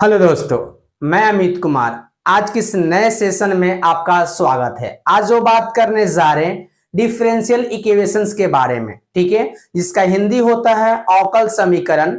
Hello दोस्तों, मैं अमित कुमार। आज के इस नए सेशन में आपका स्वागत है। आज जो बात करने जा रहे हैं डिफरेंशियल इक्वेशंस के बारे में, ठीक है, जिसका हिंदी होता है अवकल समीकरण।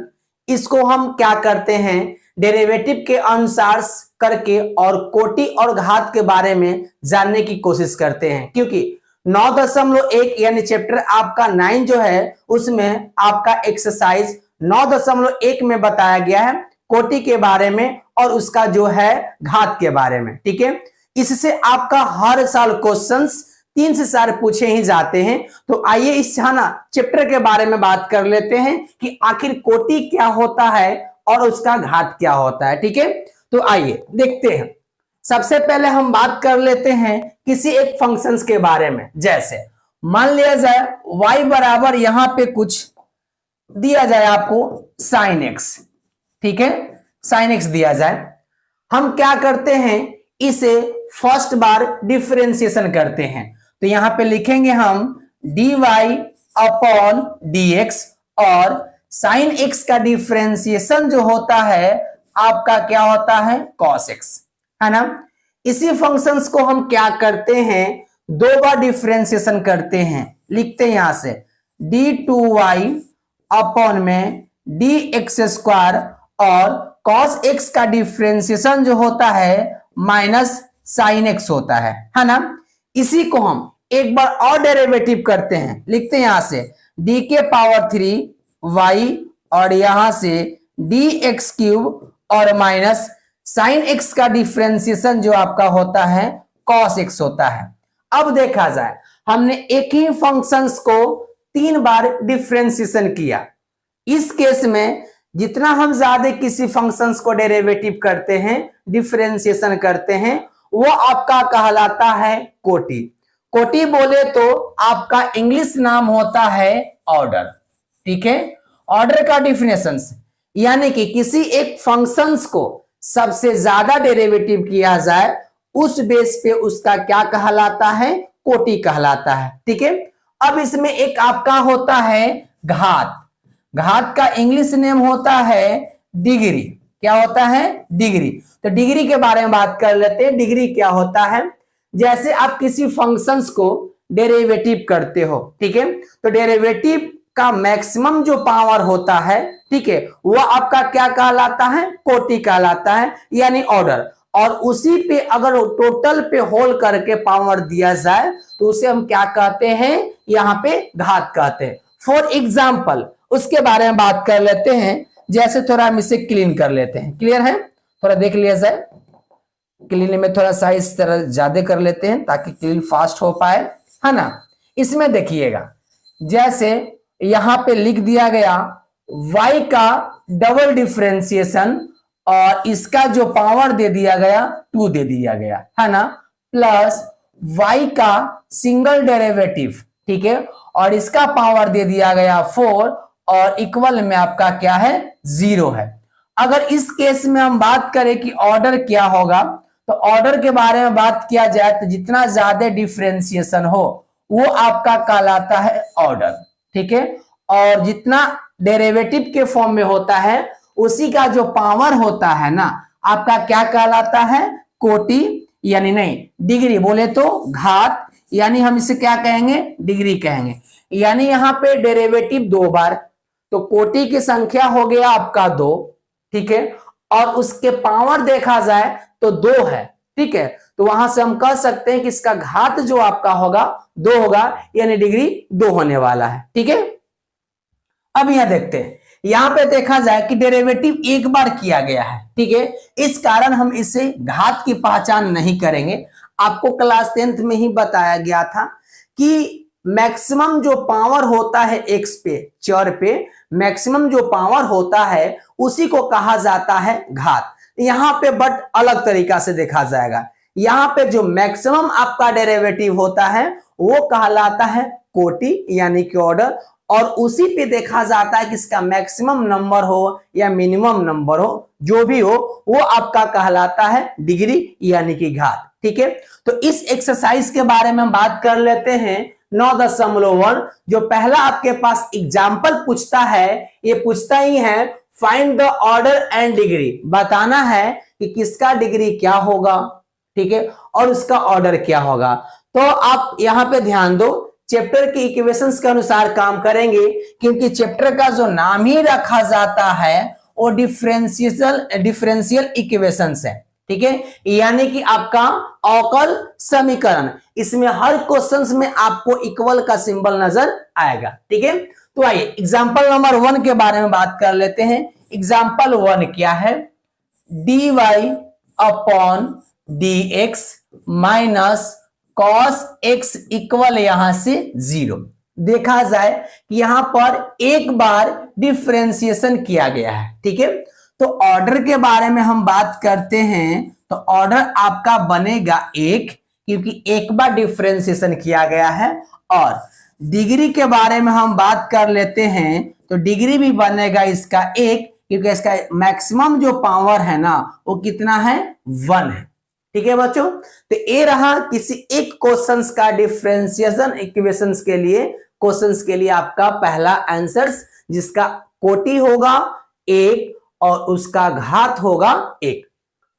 इसको हम क्या करते हैं, डेरिवेटिव के अनुसार करके और कोटि और घात के बारे में जानने की कोशिश करते हैं, क्योंकि 9.1 यानी चैप्टर आपका 9 जो है उसमें आपका एक्सरसाइज 9.1 में बताया गया है कोटि के बारे में और उसका जो है घात के बारे में, ठीक है। इससे आपका हर साल क्वेश्चंस 3 से 4 पूछे ही जाते हैं। तो आइए इस चैप्टर के बारे में बात कर लेते हैं कि आखिर कोटि क्या होता है और उसका घात क्या होता है, ठीक है। तो आइए देखते हैं। सबसे पहले हम बात कर लेते हैं किसी एक फंक्शंस के बारे में। जैसे मान लिया जाए y बराबर यहां पे कुछ दिया जाए आपको sin x, ठीक है, sin x दिया जाए। हम क्या करते हैं, इसे फर्स्ट बार डिफरेंशिएशन करते हैं। तो यहां पे लिखेंगे हम dy अपॉन dx और sin x का डिफरेंशिएशन जो होता है आपका क्या होता है cos x, है ना। इसी फंक्शंस को हम क्या करते हैं, 2 बार डिफरेंशिएशन करते हैं। लिखते हैं यहां से d2y अपॉन में dx स्क्वायर और cos x का डिफरेंशिएशन जो होता है माइनस sin x होता है ना। इसी को हम एक बार और डेरिवेटिव करते हैं। लिखते हैं यहां से d के पावर 3 y और यहां से dx क्यूब और माइनस sin x का डिफरेंशिएशन जो आपका होता है cos x होता है। अब देखा जाए हमने एक ही फंक्शंस को 3 बार डिफरेंशिएशन किया। इस केस में जितना हम ज्यादा किसी फंक्शंस को डेरिवेटिव करते हैं, डिफरेंशिएशन करते हैं, वो आपका कहलाता है कोटि। कोटि बोले तो आपका इंग्लिश नाम होता है ऑर्डर, ठीक है। ऑर्डर का डिफिनेशन यानी कि किसी एक फंक्शंस को सबसे ज्यादा डेरिवेटिव किया जाए उस बेस पे उसका क्या कहलाता है, कोटि कहलाता है, ठीक है। अब इसमें एक आपका होता है घात। घात का इंग्लिश नेम होता है डिग्री। क्या होता है, डिग्री। तो डिग्री के बारे में बात कर लेते हैं। डिग्री क्या होता है, जैसे आप किसी फंक्शंस को डेरिवेटिव करते हो, ठीक है, तो डेरिवेटिव का मैक्सिमम जो पावर होता है, ठीक है, वो आपका क्या कहलाता है, कोटि कहलाता है, यानी ऑर्डर। और उसी पे अगर टोटल पे होल करके पावर दिया जाए तो उसे हम क्या कहते हैं, यहां पे घात कहते हैं। फॉर एग्जाम्पल उसके बारे में बात कर लेते हैं। जैसे थोड़ा हम इसे क्लीन कर लेते हैं। क्लियर है, थोड़ा देख लिया जाए। क्लीन में थोड़ा साइज तरह ज्यादा कर लेते हैं ताकि क्लीन फास्ट हो पाए, है ना। इसमें देखिएगा जैसे यहां पे लिख दिया गया y का डबल डिफरेंशिएशन और इसका जो पावर दे दिया गया 2 दे दिया गया, है ना, प्लस y का सिंगल डेरिवेटिव, ठीक है, और इसका पावर दे दिया गया 4 और इक्वल में आपका क्या है 0 है। अगर इस केस में हम बात करें कि ऑर्डर क्या होगा, तो ऑर्डर के बारे में बात किया जाए तो जितना ज्यादा डिफरेंशिएशन हो वो आपका कहलाता है ऑर्डर, ठीक है। और जितना डेरिवेटिव के फॉर्म में होता है उसी का जो पावर होता है ना आपका क्या कहलाता है, कोटि, यानी नहीं डिग्री बोले तो घात, यानी हम इसे क्या कहेंगे, डिग्री कहेंगे। यानी यहां पे डेरिवेटिव 2 बार, तो कोटि की संख्या हो गया आपका 2, ठीक है, और उसके पावर देखा जाए तो 2 है, ठीक है। तो वहां से हम कह सकते हैं कि इसका घात जो आपका होगा 2 होगा, यानी डिग्री 2 होने वाला है, ठीक है। अब यहां देखते हैं, यहां पे देखा जाए कि डेरिवेटिव 1 बार किया गया है, ठीक है, इस कारण हम इसे घात की पहचान नहीं करेंगे। आपको क्लास 10th में ही बताया गया था कि मैक्सिमम जो पावर होता है एक्स पे, चर पे मैक्सिमम जो पावर होता है उसी को कहा जाता है घात। यहां पे बट अलग तरीका से देखा जाएगा। यहां पे जो मैक्सिमम आपका डेरिवेटिव होता है वो कहलाता है कोटि, यानी कि ऑर्डर, और उसी पे देखा जाता है कि इसका मैक्सिमम नंबर हो या मिनिमम नंबर हो, जो भी हो वो आपका कहलाता है डिग्री, यानी कि घात, ठीक है। तो इस एक्सरसाइज के बारे में हम बात कर लेते हैं 9.1। जो पहला आपके पास एग्जाम्पल पूछता है, ये पूछता ही है find the order and degree, बताना है कि किसका डिग्री क्या होगा, ठीक है, और उसका ऑर्डर क्या होगा। तो आप यहां पे ध्यान दो, चैप्टर के इक्वेशंस के अनुसार काम करेंगे, क्योंकि चैप्टर का जो नाम ही रखा जाता है वो डिफरेंशियल इक्वेशंस है, ठीक है, यानी कि आपका अवकल समीकरण। इसमें हर क्वेश्चंस में आपको इक्वल का सिंबल नजर आएगा, ठीक है। तो आइए एग्जांपल नंबर 1 के बारे में बात कर लेते हैं। एग्जांपल 1 क्या है, dy upon dx minus cos x equal यहां से 0। देखा जाए कि यहां पर एक बार डिफरेंशिएशन किया गया है, ठीक है। तो ऑर्डर के बारे में हम बात करते हैं, तो ऑर्डर आपका बनेगा 1, क्योंकि एक बार डिफरेंशिएशन किया गया है। और डिग्री के बारे में हम बात कर लेते हैं, तो डिग्री भी बनेगा इसका 1, क्योंकि इसका मैक्सिमम जो पावर है ना वो कितना है, 1 है, ठीक है बच्चों। तो ये रहा किसी एक क्वेश्चंस का डिफरेंशिएशन इक्वेशंस के लिए आपका पहला आंसर, जिसका कोटि होगा 1 और उसका घात होगा 1।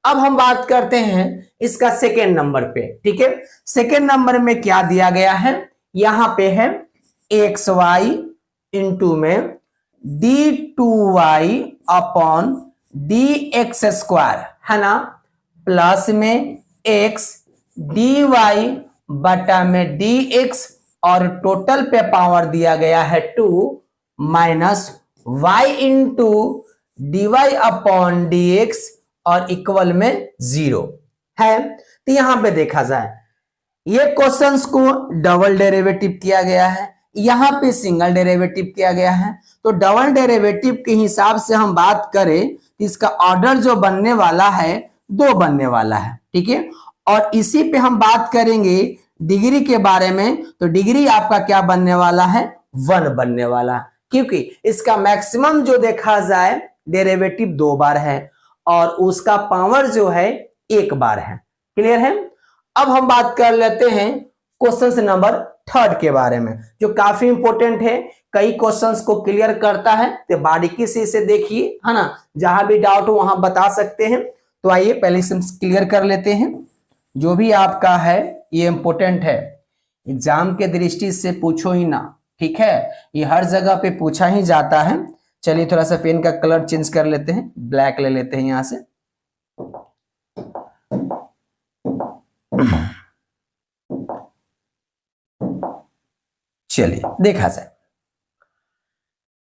अब हम बात करते हैं इसका सेकेंड नंबर पे, ठीक है। सेकेंड नंबर में क्या दिया गया है, यहां पे है xy इंटू में d2y अपॉन dx स्क्वायर, है ना, प्लस में x dy बटा में dx और टोटल पे पावर दिया गया है 2 minus y into dy upon dx और इक्वल में 0 है। तो यहां पे देखा जाए ये क्वेश्चंस को डबल डेरिवेटिव किया गया है, यहां पे सिंगल डेरिवेटिव किया गया है। तो डबल डेरिवेटिव के हिसाब से हम बात करें तो इसका ऑर्डर जो बनने वाला है 2 बनने वाला है, ठीक है। और इसी पे हम बात करेंगे डिग्री के बारे में, तो डिग्री आपका क्या बनने वाला है, 1 बनने वाला, क्योंकि इसका मैक्सिमम जो देखा जाए डेरिवेटिव 2 बार है और उसका पावर जो है 1 बार है। क्लियर है। अब हम बात कर लेते हैं क्वेश्चन नंबर 3 के बारे में, जो काफी इंपॉर्टेंट है, कई क्वेश्चंस को क्लियर करता है। तो बारीकी से इसे देखिए, है ना, जहां भी डाउट हो वहां बता सकते हैं। तो आइए पहले से क्लियर कर लेते हैं। जो भी आपका है ये इंपॉर्टेंट है, एग्जाम के दृष्टि से पूछो ही ना, ठीक है, ये हर जगह पे पूछा ही जाता है। चलिए थोड़ा सा पेन का कलर चेंज कर लेते हैं, ब्लैक ले लेते हैं यहां से। चलिए देखा जाए,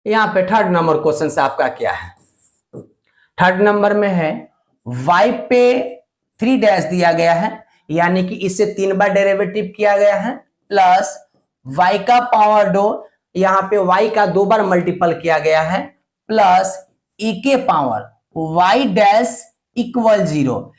यहां पे 3rd नंबर क्वेश्चन से आपका क्या है, 3rd नंबर में है y पे 3 डैश दिया गया है, यानी कि इसे 3 बार डेरिवेटिव किया गया है, प्लस y का पावर 2, यहां पे y का 2 बार मल्टीपल किया गया है, प्लस e के power y dash equal 0।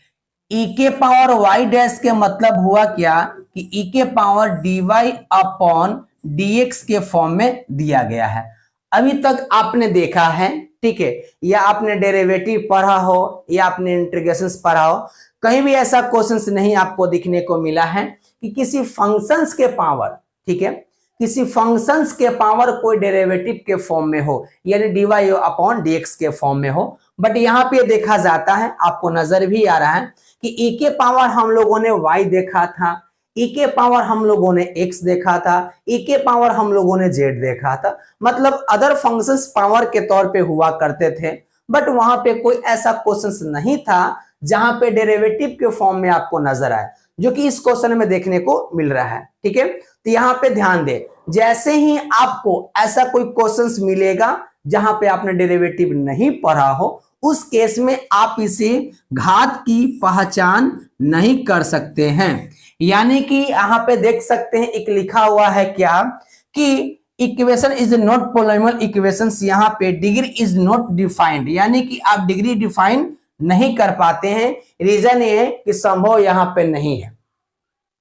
e के पावर y डैश के मतलब हुआ क्या कि e के पावर dy अपॉन dx के फॉर्म में दिया गया है। अभी तक आपने देखा है, ठीक है, या आपने डेरिवेटिव पढ़ा हो या आपने इंटीग्रेशंस पढ़ा हो, कहीं भी ऐसा क्वेश्चंस नहीं आपको दिखने को मिला है कि किसी फंक्शंस के पावर, ठीक है, किसी फंक्शंस के पावर कोई डेरिवेटिव के फॉर्म में हो, यानी dy अपॉन dx के फॉर्म में हो। बट यहाँ पे देखा जाता है, आपको नजर भी आ रहा है कि e के पावर हम लोगों ने y देखा था, e के पावर हम लोगों ने x देखा था, e के पावर हम लोगों ने z देखा था, मतलब अदर फंक्शंस पावर के तौर पे हुआ करते थे। बट वहां पे कोई ऐसा क्वेश्चन नहीं था जहां पे डेरिवेटिव के फॉर्म में आपको नजर आए, जो कि इस क्वेश्चन में देखने को मिल रहा है, ठीक है। तो यहाँ पे ध्यान दे, जैसे ही आपको ऐसा कोई क्वेश्चन मिलेगा जहां पे आपने डेरिवेटिव नहीं पढ़ा हो, उस केस में आप इसे घात की पहचान नहीं कर सकते हैं। यानी कि यहां पे देख सकते हैं एक लिखा हुआ है क्या कि equation is not polynomial equations, यहाँ पे डिग्री इज नॉट डिफाइंड, यानी कि आप डिग्री डिफाइन नहीं कर पाते हैं। रीजन ये है कि संभव यहाँ पे नहीं है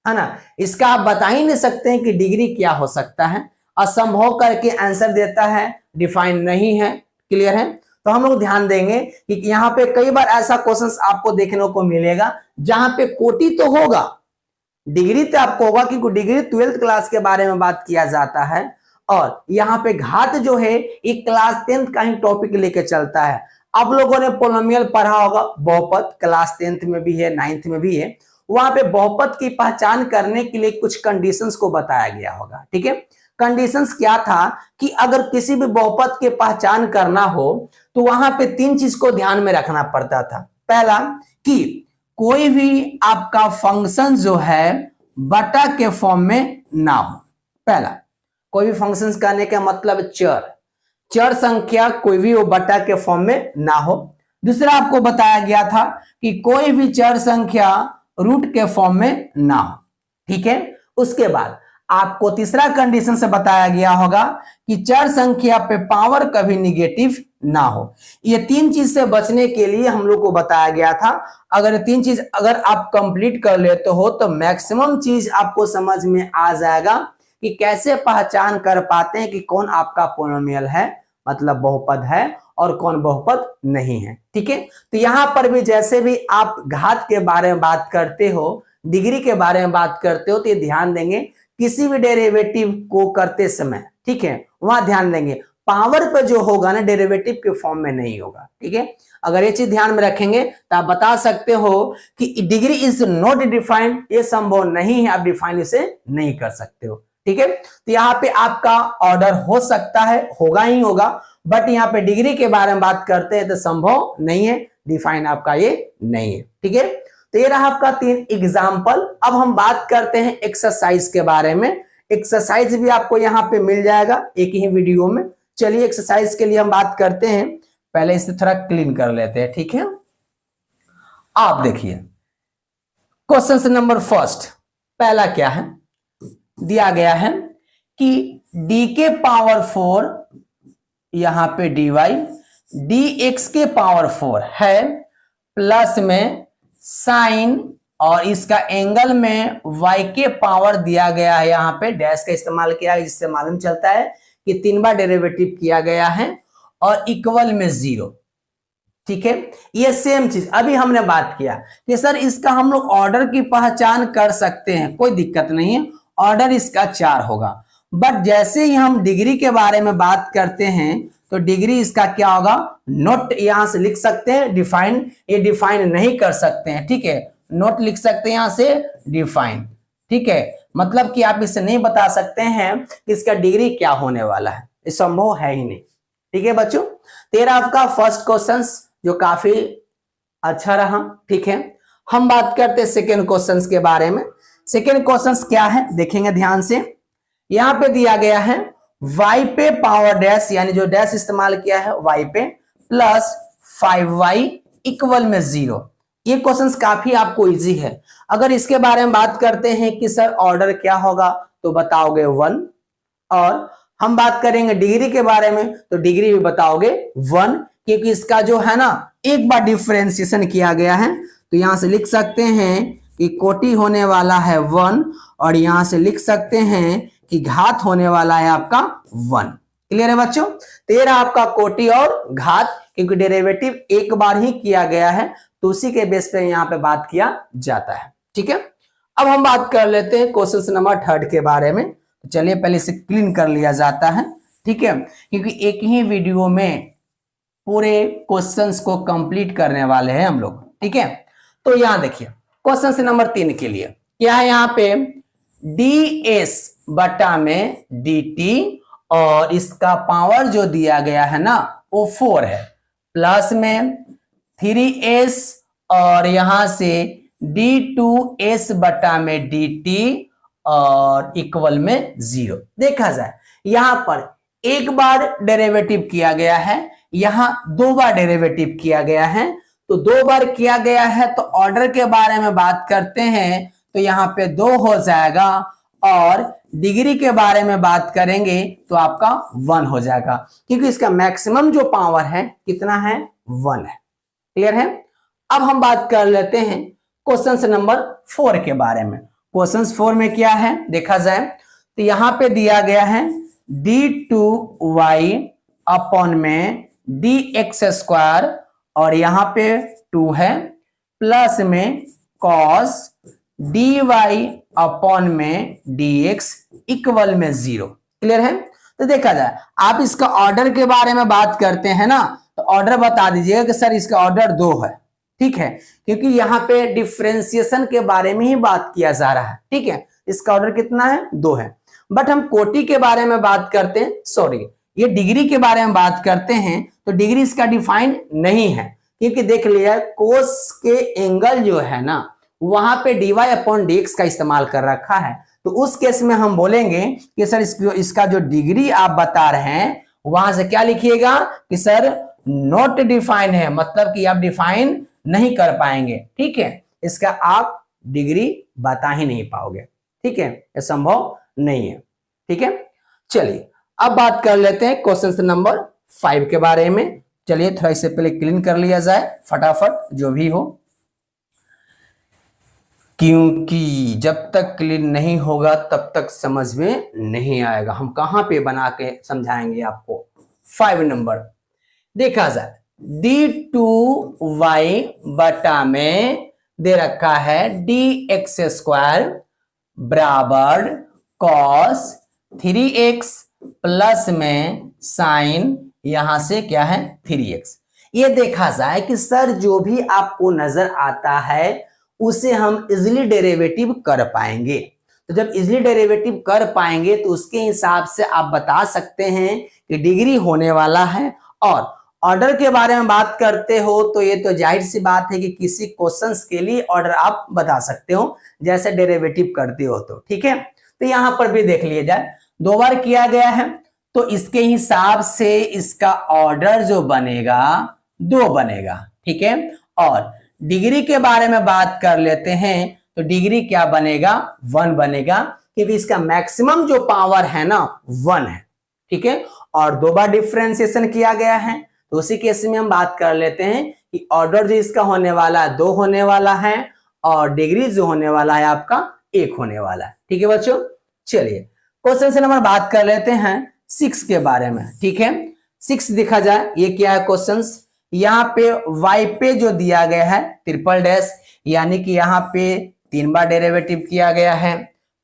ना, इसका आप बता ही नहीं सकते हैं कि डिग्री क्या हो सकता है, असंभव करके आंसर देता है, डिफाइन नहीं है। क्लियर है। तो हम लोग ध्यान देंगे कि यहाँ पे कई बार ऐसा क्वेश्चन आपको देखने को मिलेगा जहां पे कोटि तो होगा, डिग्री तो आपको होगा, क्योंकि डिग्री 12th क्लास के बारे में बात किया जाता है और यहाँ पे घात जो है एक क्लास 10th का ही टॉपिक लेके चलता है। आप लोगों ने पोलिनोमियल पढ़ा होगा, बहुपद क्लास 10th में भी है, 9th में भी है। वहां पे बहुपद की पहचान करने के लिए कुछ कंडीशंस को बताया गया होगा, ठीक है। कंडीशंस क्या था कि अगर किसी भी बहुपद की पहचान करना हो तो वहां पे 3 चीज को ध्यान में रखना पड़ता था। पहला कि कोई भी आपका फंक्शन जो है बटा के फॉर्म में ना हो। पहला, कोई भी फंक्शन करने का मतलब चर संख्या कोई भी वो बटा के फॉर्म में ना हो। दूसरा आपको बताया गया था कि कोई भी चर संख्या रूट के फॉर्म में ना हो, ठीक है। उसके बाद आपको तीसरा कंडीशन से बताया गया होगा कि चर संख्या पे पावर कभी निगेटिव ना हो। ये 3 चीज से बचने के लिए हम लोग को बताया गया था। अगर 3 चीज अगर आप कंप्लीट कर लेते हो तो मैक्सिमम चीज आपको समझ में आ जाएगा कि कैसे पहचान कर पाते हैं कि कौन आपका पोलिनोमियल है, मतलब बहुपद है, और कौन बहुपद नहीं है, ठीक है। तो यहां पर भी जैसे भी आप घात के बारे में बात करते हो, डिग्री के बारे में बात करते हो, तो ये ध्यान देंगे किसी भी डेरिवेटिव को करते समय, ठीक है, वहां ध्यान देंगे पावर पे जो होगा ना डेरिवेटिव के फॉर्म में नहीं होगा, ठीक है। अगर ये चीज ध्यान में रखेंगे तो आप बता सकते हो कि डिग्री इज नॉट डिफाइंड, ये संभव नहीं है, आप डिफाइन इसे नहीं कर सकते हो, ठीक है। तो यहाँ पे आपका ऑर्डर हो सकता है, होगा ही होगा, बट यहाँ पे डिग्री के बारे में बात करते हैं तो संभव नहीं है, डिफाइन आपका ये नहीं है, ठीक है। तो ये रहा आपका 3 एग्जाम्पल। अब हम बात करते हैं एक्सरसाइज के बारे में। एक्सरसाइज भी आपको यहाँ पे मिल जाएगा एक ही वीडियो में। चलिए एक्सरसाइज के लिए हम बात करते हैं, पहले इसे थोड़ा क्लीन कर लेते हैं, ठीक है। आप देखिए क्वेश्चन नंबर फर्स्ट, पहला क्या है, दिया गया है कि डी के पावर 4 यहां पे dy dx के पावर 4 है, प्लस में साइन और इसका एंगल में y के पावर दिया गया है, यहां पे डैश का इस्तेमाल किया है, जिससे मालूम चलता है कि 3 बार डेरिवेटिव किया गया है, और इक्वल में 0, ठीक है। ये सेम चीज अभी हमने बात किया कि सर इसका हम लोग ऑर्डर की पहचान कर सकते हैं, कोई दिक्कत नहीं है, ऑर्डर इसका 4 होगा। बट जैसे ही हम डिग्री के बारे में बात करते हैं तो डिग्री इसका क्या होगा, नोट यहां से लिख सकते हैं डिफाइन, ये डिफाइन नहीं कर सकते हैं, ठीक है, नोट लिख सकते हैं यहां से डिफाइन, ठीक है। मतलब कि आप इसे नहीं बता सकते हैं कि इसका डिग्री क्या होने वाला है, ये संभव है ही नहीं, ठीक है बच्चों। तेरा आपका फर्स्ट क्वेश्चन जो काफी अच्छा रहा, ठीक है। हम बात करते हैं सेकेंड क्वेश्चन के बारे में। सेकेंड क्वेश्चन क्या है देखेंगे ध्यान से। यहां पे दिया गया है y पे पावर डैश, यानी जो डैश इस्तेमाल किया है y पे, प्लस 5y इक्वल में 0। ये क्वेश्चन काफी आपको इजी है। अगर इसके बारे में बात करते हैं कि सर ऑर्डर क्या होगा तो बताओगे 1, और हम बात करेंगे डिग्री के बारे में तो डिग्री भी बताओगे 1, क्योंकि इसका जो है ना एक बार डिफरेंशिएशन किया गया है, तो यहां से लिख सकते हैं कि कोटि होने वाला है 1, और यहां से लिख सकते हैं कि घात होने वाला है आपका 1। क्लियर है बच्चों। तेरा आपका कोटि और घात, क्योंकि डेरिवेटिव एक बार ही किया गया है तो उसी के बेस पे यहां पे बात किया जाता है, ठीक है। अब हम बात कर लेते हैं क्वेश्चन नंबर 3 के बारे में। तो चलिए पहले इसे क्लीन कर लिया जाता है, ठीक है, क्योंकि एक ही वीडियो में पूरे क्वेश्चंस को कंप्लीट करने वाले हैं हम लोग, ठीक है। तो यहां देखिए क्वेश्चन नंबर 3 के लिए क्या है, यहाँ पे ds बटा में dt, और इसका पावर जो दिया गया है ना वो 4 है, प्लस में 3s, और यहां से d2s बटा में dt, और इक्वल में 0। देखा जाए यहां पर एक बार डेरिवेटिव किया गया है, यहां 2 बार डेरिवेटिव किया गया है, तो 2 बार किया गया है तो ऑर्डर के बारे में बात करते हैं तो यहां पे 2 हो जाएगा, और डिग्री के बारे में बात करेंगे तो आपका 1 हो जाएगा, क्योंकि इसका मैक्सिमम जो पावर है कितना है, 1 है। क्लियर है। अब हम बात कर लेते हैं क्वेश्चन नंबर 4 के बारे में। क्वेश्चन 4 में क्या है देखा जाए तो यहां पे दिया गया है d2y अपॉन में dx स्क्वायर, और यहां पे 2 है, प्लस में cos dy अपॉन में dx इक्वल में 0। क्लियर है। तो देखा जाए आप इसका ऑर्डर के बारे में बात करते हैं ना, तो ऑर्डर बता दीजिएगा कि सर इसका ऑर्डर 2 है, ठीक है, क्योंकि यहाँ पे डिफरेंशिएशन के बारे में ही बात किया जा रहा है, ठीक है। इसका ऑर्डर कितना है? 2 है। बट हम कोटि के बारे में बात करते हैं, सॉरी ये डिग्री के बारे में बात करते हैं, तो डिग्री इसका डिफाइन नहीं है, क्योंकि देख लिया कोस के एंगल जो है ना वहां पे dy/dx का इस्तेमाल कर रखा है। तो उस केस में हम बोलेंगे कि सर इसका जो डिग्री आप बता रहे हैं वहां से क्या लिखिएगा कि सर नॉट डिफाइन है, मतलब कि आप डिफाइन नहीं कर पाएंगे, ठीक है, इसका आप डिग्री बता ही नहीं पाओगे, ठीक है, यह संभव नहीं है, ठीक है। चलिए अब बात कर लेते हैं क्वेश्चन नंबर 5 के बारे में। चलिए थोड़ा इससे पहले क्लीन कर लिया जाए फटाफट जो भी हो, क्योंकि जब तक क्लीन नहीं होगा तब तक समझ में नहीं आएगा। हम कहां पे बना के समझाएंगे आपको। 5 नंबर देखा जाए d2y बटा में दे रखा है dx² बराबर cos 3x प्लस में साइन यहां से क्या है 3x। ये देखा जाए कि सर जो भी आपको नजर आता है उसे हम इजिली डेरिवेटिव कर पाएंगे। तो जब इजिली डेरिवेटिव कर पाएंगे तो उसके हिसाब से आप बता सकते हैं कि डिग्री होने वाला है। और ऑर्डर के बारे में बात करते हो तो ये तो जाहिर सी बात है कि किसी क्वेश्चंस के लिए ऑर्डर आप बता सकते हो जैसे डेरिवेटिव करते हो, तो ठीक है। तो यहां पर भी देख लिया जाए 2 बार किया गया है तो इसके हिसाब से इसका ऑर्डर जो बनेगा 2 बनेगा, ठीक है। और डिग्री के बारे में बात कर लेते हैं तो डिग्री क्या बनेगा 1 बनेगा, क्योंकि इसका मैक्सिमम जो पावर है ना 1 है, ठीक है। और 2 बार डिफरेंशिएशन किया गया है तो उसी केस में हम बात कर लेते हैं कि ऑर्डर जो इसका होने वाला है 2 होने वाला है और डिग्री जो होने वाला है आपका 1 होने वाला है, ठीक है बच्चों। चलिए क्वेश्चन से नंबर बात कर लेते हैं 6 के बारे में, ठीक है। 6 देखा जाए ये क्या है क्वेश्चन, यहाँ पे y पे जो दिया गया है ट्रिपल डैश, यानी कि यहाँ पे 3 बार डेरिवेटिव किया गया है,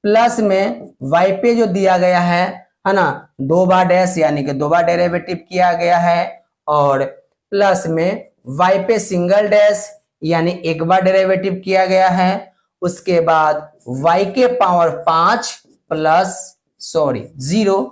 प्लस में y पे जो दिया गया है ना 2 बार डैश, यानी कि 2 बार डेरिवेटिव किया गया है, और प्लस में y पे सिंगल डैश यानी 1 बार डेरिवेटिव किया गया है। उसके बाद y के पावर 5 प्लस 0,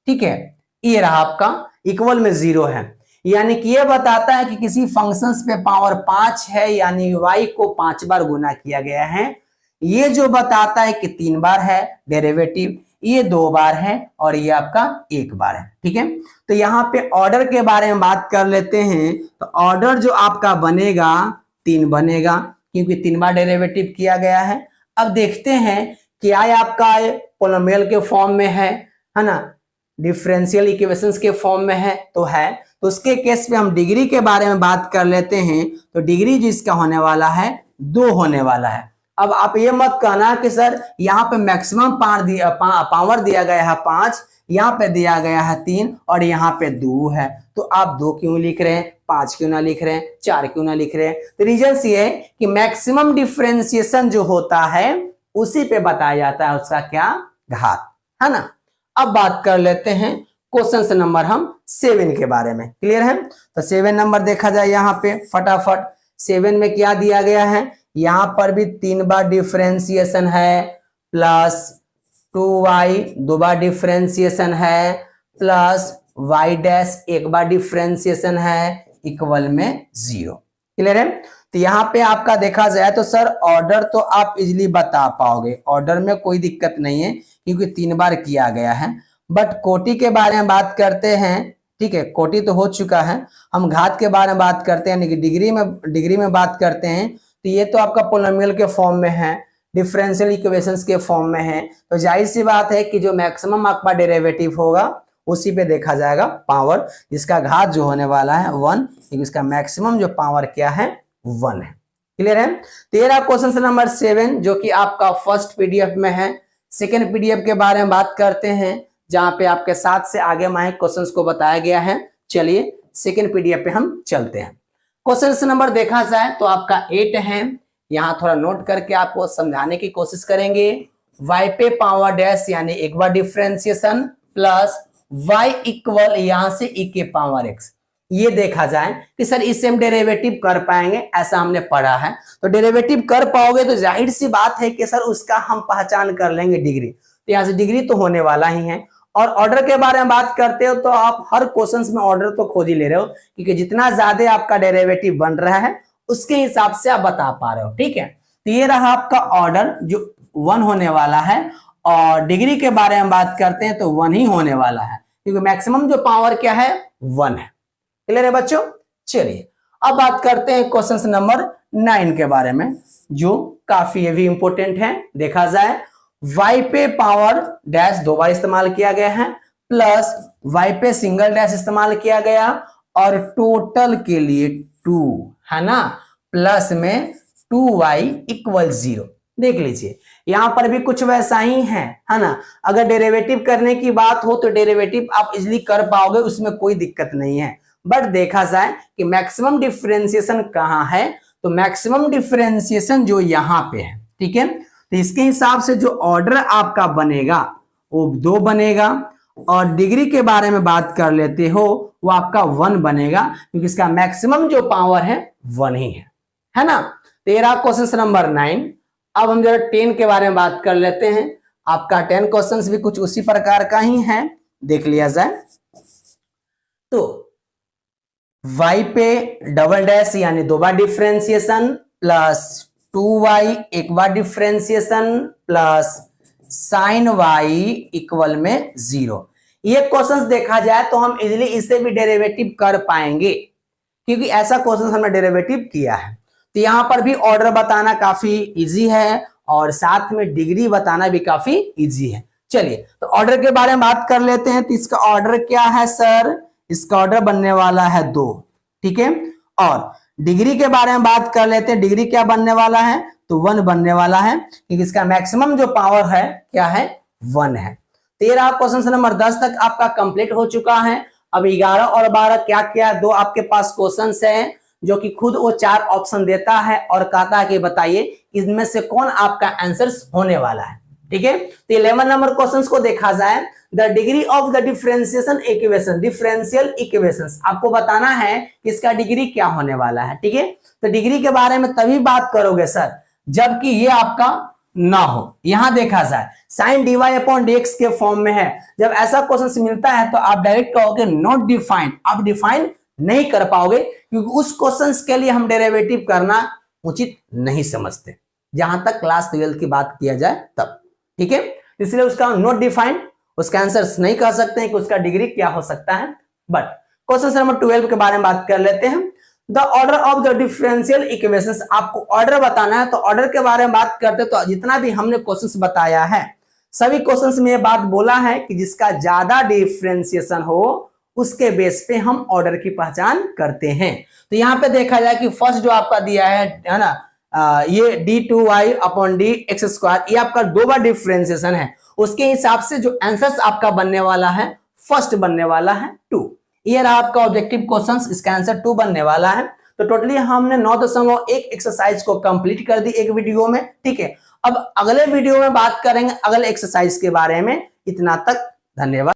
ठीक है, ये रहा आपका इक्वल में 0 है, यानी कि ये बताता है कि किसी फंक्शंस पे पावर 5 है, यानी y को 5 बार गुना किया गया है। ये जो बताता है कि 3 बार है डेरिवेटिव, ये 2 बार है और ये आपका 1 बार है, ठीक है। तो यहाँ पे ऑर्डर के बारे में बात कर लेते हैं तो ऑर्डर जो आपका बनेगा 3 बनेगा, क्योंकि 3 बार डेरिवेटिव किया गया है। अब देखते हैं क्या आपका पोलिनोमियल के फॉर्म में है ना, डिफरेंशियल इक्वेशंस के फॉर्म में है तो है, तो उसके केस में हम डिग्री के बारे में बात कर लेते हैं। तो डिग्री जिसका होने वाला है 2 होने वाला है। अब आप ये मत कहना कि सर यहाँ पे मैक्सिमम पावर दिया गया है 5, यहाँ पे दिया गया है 3 और यहाँ पे 2 है, तो आप 2 क्यों लिख रहे हैं, 5 क्यों ना लिख रहे हैं, 4 क्यों ना लिख रहे हैं। तो रीजन ये है कि मैक्सिमम डिफरेंशिएशन जो होता है उसी पे बताया जाता है उसका क्या घात, है ना। अब बात कर लेते हैं क्वेश्चन नंबर हम 7 के बारे में, क्लियर है। तो 7 नंबर देखा जाए यहाँ पे फटाफट। 7 में क्या दिया गया है, यहाँ पर भी 3 बार डिफरेंशिएशन है, प्लस 2y 2 बार डिफरेंशिएशन है, प्लस y डैश 1 बार डिफरेंशिएशन है, इक्वल में 0, क्लियर है। तो यहाँ पे आपका देखा जाए तो सर ऑर्डर तो आप इजिली बता पाओगे, ऑर्डर में कोई दिक्कत नहीं है क्योंकि 3 बार किया गया है। बट कोटि के बारे में बात करते हैं, ठीक है, कोटि तो हो चुका है, हम घात के बारे में बात करते हैं, यानी कि डिग्री में बात करते हैं। तो ये तो आपका पोलिनोमियल के फॉर्म में है, डिफरेंशियल इक्वेशंस के फॉर्म में है, तो जाहिर सी बात है कि जो मैक्सिमम आपका डेरिवेटिव होगा उसी पे देखा जाएगा पावर, जिसका घात जो होने वाला है 1, क्योंकि इसका मैक्सिमम जो पावर क्या है 1 है, क्लियर है। तेरा क्वेश्चन नंबर 7 जो कि आपका फर्स्ट पीडीएफ में है। सेकेंड पीडीएफ के बारे में बात करते हैं जहां पे आपके 7 से आगे माहे क्वेश्चंस को बताया गया है। चलिए सेकेंड पीडीएफ पे हम चलते हैं। क्वेश्चन नंबर देखा जाए तो आपका 8 है, यहां थोड़ा नोट करके आपको समझाने की कोशिश करेंगे। y पे पावर डैश यानी 1 बार डिफरेंशिएशन, प्लस y इक्वल यहां से e के पावर x, ये देखा जाए कि सर इससे हम डेरिवेटिव कर पाएंगे, ऐसा हमने पढ़ा है। तो डेरिवेटिव कर पाओगे तो जाहिर सी बात है कि सर उसका हम पहचान कर लेंगे डिग्री, तो यहां से डिग्री तो होने वाला ही है। और ऑर्डर के बारे में बात करते हो तो आप हर क्वेश्चंस में ऑर्डर तो खोज ही ले रहे हो, क्योंकि जितना ज्यादा आपका डेरिवेटिव बन रहा है उसके हिसाब से आप बता पा रहे हो, ठीक है। तो ये रहा आपका ऑर्डर जो 1 होने वाला है, और डिग्री के बारे में बात करते हैं तो 1 ही होने वाला है, क्योंकि मैक्सिमम जो पावर क्या है 1 है। क्लियर है बच्चों? चलिए अब बात करते हैं क्वेश्चन नंबर 9 के बारे में, जो काफी ये भी इंपॉर्टेंट है। देखा जाए y पे पावर डैश 2 बार इस्तेमाल किया गया है, प्लस y पे सिंगल डैश इस्तेमाल किया गया, और टोटल के लिए 2 है ना, प्लस में 2y इक्वल 0। देख लीजिए यहां पर भी कुछ वैसा ही है ना। अगर डेरिवेटिव करने की बात हो तो डेरिवेटिव आप इजीली कर पाओगे, उसमें कोई दिक्कत नहीं है। बट देखा जाए कि मैक्सिमम डिफरेंशिएशन कहां है, तो मैक्सिमम डिफरेंशिएशन जो यहां पे है, ठीक है। तो इसके हिसाब से जो ऑर्डर आपका बनेगा वो 2 बनेगा, और डिग्री के बारे में बात कर लेते हो वो आपका 1 बनेगा, क्योंकि इसका मैक्सिमम जो पावर है 1 ही है ना। तेरा क्वेश्चन नंबर 9। अब हम जरा 10 के बारे में बात कर लेते हैं। आपका 10 क्वेश्चंस भी कुछ उसी प्रकार का ही है, देख लिया जाए। तो y पे डबल डैश यानी 2 बार डिफरेंशिएशन, प्लस 2y 1 बार differentiation, plus sine y equal में 0। ये क्वेश्चंस देखा जाए तो हम इजीली इससे भी डेरिवेटिव कर पाएंगे, क्योंकि ऐसा क्वेश्चन हमने डेरिवेटिव किया है। तो यहां पर भी ऑर्डर बताना काफी इजी है, और साथ में डिग्री बताना भी काफी इजी है। चलिए तो ऑर्डर के बारे में बात कर लेते हैं। तो इसका ऑर्डर क्या है सर? इसका ऑर्डर बनने वाला है 2, ठीक है। और डिग्री के बारे में बात कर लेते हैं। डिग्री क्या बनने वाला है? तो 1 बनने वाला है, क्योंकि इसका मैक्सिमम जो पावर है क्या है? 1 है। 13 क्वेश्चन नंबर 10 तक आपका कंप्लीट हो चुका है। अब 11 और 12 क्या क्या 2 आपके पास क्वेश्चन है, जो कि खुद वो 4 ऑप्शन देता है और कहता है कि बताइए इनमें से कौन आपका आंसर होने वाला है, ठीक है। तो 11 नंबर क्वेश्चंस को देखा जाए, the degree of the differentiation equation, differential equations, आपको बताना है कि इसका डिग्री क्या होने वाला है, ठीक है। तो डिग्री के बारे में तभी बात करोगे सर जबकि ये आपका ना हो। यहां देखा जाए साइन dy अपॉन dx के फॉर्म में है, जब ऐसा क्वेश्चन मिलता है तो आप डायरेक्ट कहोगे नॉट डिफाइंड, आप डिफाइन नहीं कर पाओगे, क्योंकि उस क्वेश्चन के लिए हम डेरिवेटिव करना उचित नहीं समझते, जहां तक क्लास 12 की बात किया जाए तब, ठीक है। इसलिए उसका नॉट डिफाइंड, उसका आंसर नहीं कह सकते हैं कि उसका डिग्री क्या हो सकता है। बट क्वेश्चन नंबर 12 के बारे में बात कर लेते हैं। The order of the differential equations, आपको ऑर्डर बताना है। तो ऑर्डर के बारे में बात करते तो जितना भी हमने क्वेश्चंस बताया है, सभी क्वेश्चंस में ये बात बोला है कि जिसका ज्यादा डिफरेंशिएशन हो उसके बेस पे हम ऑर्डर की पहचान करते हैं। तो यहां पे देखा जाए कि फर्स्ट जो आपका दिया है ना, ये d2y अपॉन dx², ये आपका 2 बार डिफरेंशिएशन है। उसके हिसाब से जो आंसर आपका बनने वाला है फर्स्ट बनने वाला है 2। ये रहा आपका ऑब्जेक्टिव क्वेश्चंस, इसका आंसर 2 बनने वाला है। तो टोटली हमने 9.1 एक्सरसाइज को कंप्लीट कर दी एक वीडियो में, ठीक है। अब अगले वीडियो में बात करेंगे अगले एक्सरसाइज के बारे में। इतना तक, धन्यवाद।